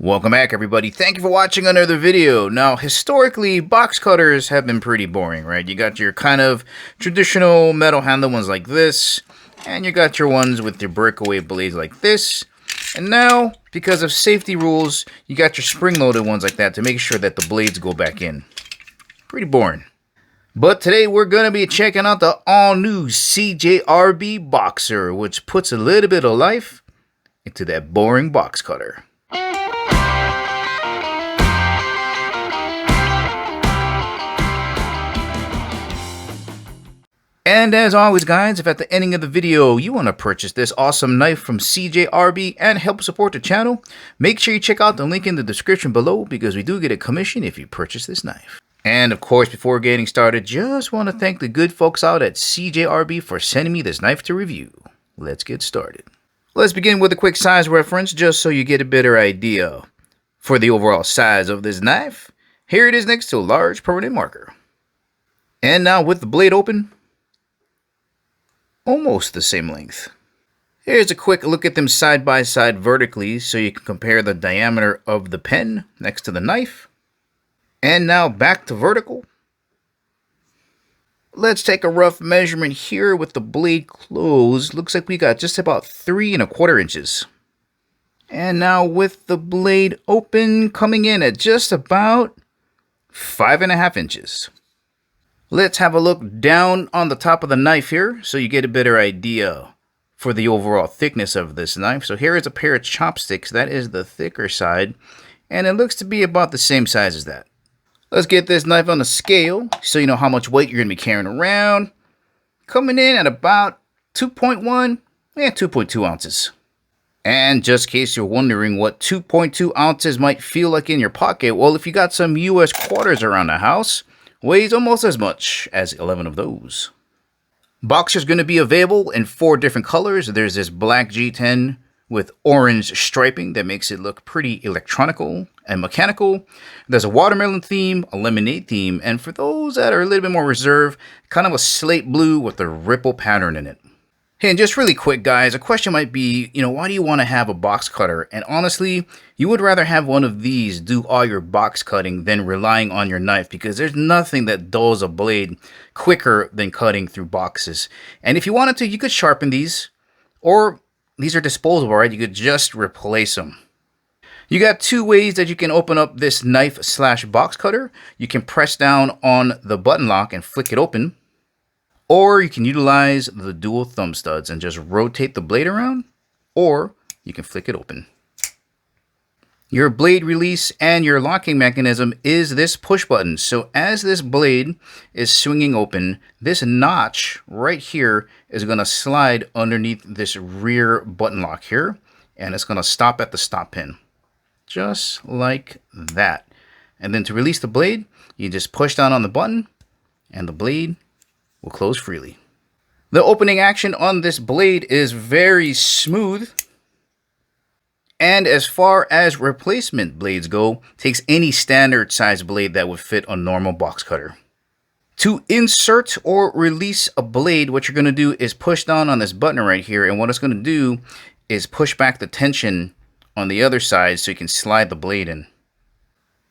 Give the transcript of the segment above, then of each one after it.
Welcome back, everybody. Thank you for watching another video. Now, historically, box cutters have been pretty boring, right? You got your kind of traditional metal handle ones like this, and you got your ones with your breakaway blades like this. And now, because of safety rules, you got your spring-loaded ones like that to make sure that the blades go back in. Pretty boring. But today, we're going to be checking out the all-new CJRB Boxer, which puts a little bit of life into that boring box cutter. And as always, guys, if at the ending of the video you want to purchase this awesome knife from CJRB and help support the channel, make sure you check out the link in the description below because we do get a commission if you purchase this knife. And of course, before getting started, just want to thank the good folks out at CJRB for sending me this knife to review. Let's get started. Let's begin with a quick size reference just so you get a better idea for the overall size of this knife. Here it is next to a large permanent marker. And now with the blade open, almost the same length. Here's a quick look at them side by side vertically so you can compare the diameter of the pen next to the knife. And now back to vertical. Let's take a rough measurement here with the blade closed. Looks like we got just about 3 1/4 inches. And now with the blade open, coming in at just about 5 1/2 inches. Let's have a look down on the top of the knife here so you get a better idea for the overall thickness of this knife. So here is a pair of chopsticks. That is the thicker side, and it looks to be about the same size as that. Let's get this knife on the scale so you know how much weight you're going to be carrying around. Coming in at about 2.1 and 2.2 ounces. And just in case you're wondering what 2.2 ounces might feel like in your pocket, well, if you got some US quarters around the house, weighs almost as much as 11 of those. Boxer's going to be available in 4 different colors. There's this black G10 with orange striping that makes it look pretty electronical and mechanical. There's a watermelon theme, a lemonade theme, and for those that are a little bit more reserved, kind of a slate blue with a ripple pattern in it. Hey, and just really quick, guys, a question might be, why do you want to have a box cutter? And honestly, you would rather have one of these do all your box cutting than relying on your knife because there's nothing that dulls a blade quicker than cutting through boxes. And if you wanted to, you could sharpen these, or these are disposable, right? You could just replace them. You got 2 ways that you can open up this knife/box cutter. You can press down on the button lock and flick it open. Or you can utilize the dual thumb studs and just rotate the blade around, or you can flick it open. Your blade release and your locking mechanism is this push button. So as this blade is swinging open, this notch right here is going to slide underneath this rear button lock here, and it's going to stop at the stop pin. Just like that. And then to release the blade, you just push down on the button, and the blade will close freely. The opening action on this blade is very smooth. And as far as replacement blades go, takes any standard size blade that would fit a normal box cutter. To insert or release a blade, what you're going to do is push down on this button right here. And what it's going to do is push back the tension on the other side so you can slide the blade in.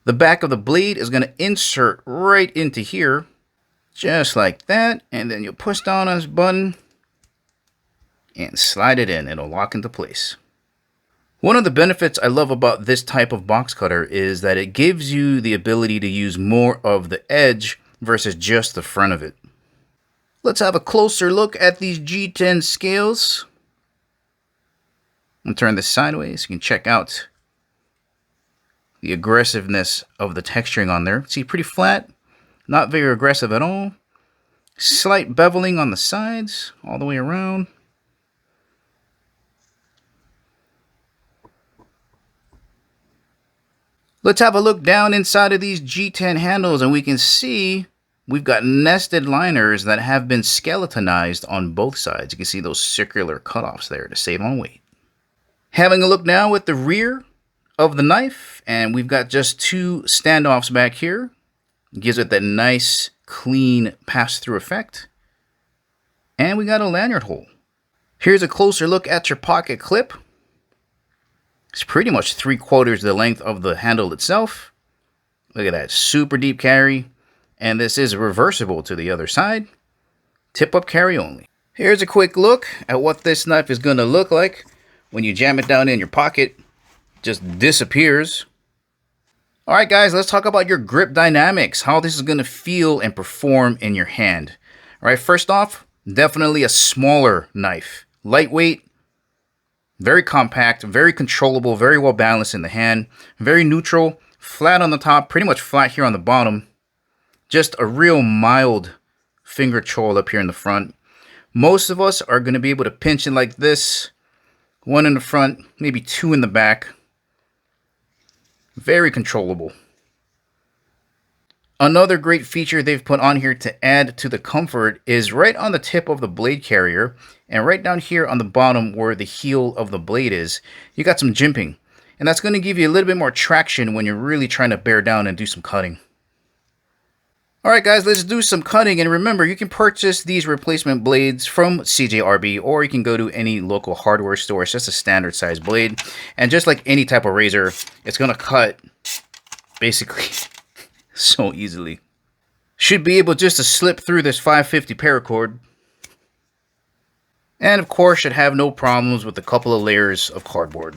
The back of the blade is going to insert right into here. Just like that, and then you'll push down on this button and slide it in. It'll lock into place. One of the benefits I love about this type of box cutter is that it gives you the ability to use more of the edge versus just the front of it. Let's have a closer look at these G10 scales. I'm going to turn this sideways so you can check out the aggressiveness of the texturing on there. See, pretty flat. Not very aggressive at all. Slight beveling on the sides, all the way around. Let's have a look down inside of these G10 handles, and we can see we've got nested liners that have been skeletonized on both sides. You can see those circular cutoffs there to save on weight. Having a look now at the rear of the knife, and we've got just 2 standoffs back here. Gives it that nice, clean pass-through effect. And we got a lanyard hole. Here's a closer look at your pocket clip. It's pretty much 3/4 the length of the handle itself. Look at that, super deep carry. And this is reversible to the other side. Tip up carry only. Here's a quick look at what this knife is going to look like when you jam it down in your pocket. Just disappears. Alright guys, let's talk about your grip dynamics, how this is going to feel and perform in your hand. Alright, first off, definitely a smaller knife. Lightweight, very compact, very controllable, very well balanced in the hand, very neutral, flat on the top, pretty much flat here on the bottom. Just a real mild finger choil up here in the front. Most of us are going to be able to pinch it like this. One in the front, maybe two in the back. Very controllable. Another great feature they've put on here to add to the comfort is right on the tip of the blade carrier and right down here on the bottom where the heel of the blade is, you got some jimping. And that's going to give you a little bit more traction when you're really trying to bear down and do some cutting. Alright guys, let's do some cutting, and remember you can purchase these replacement blades from CJRB or you can go to any local hardware store. It's just a standard size blade, and just like any type of razor, it's going to cut basically so easily. Should be able just to slip through this 550 paracord, and of course should have no problems with a couple of layers of cardboard.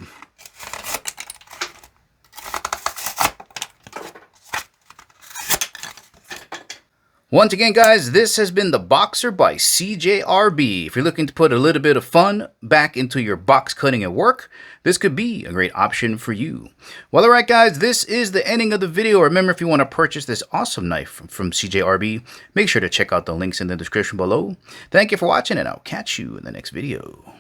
Once again, guys, this has been the Boxer by CJRB. If you're looking to put a little bit of fun back into your box cutting at work, this could be a great option for you. Well, alright guys, this is the ending of the video. Remember, if you want to purchase this awesome knife from CJRB, make sure to check out the links in the description below. Thank you for watching, and I'll catch you in the next video.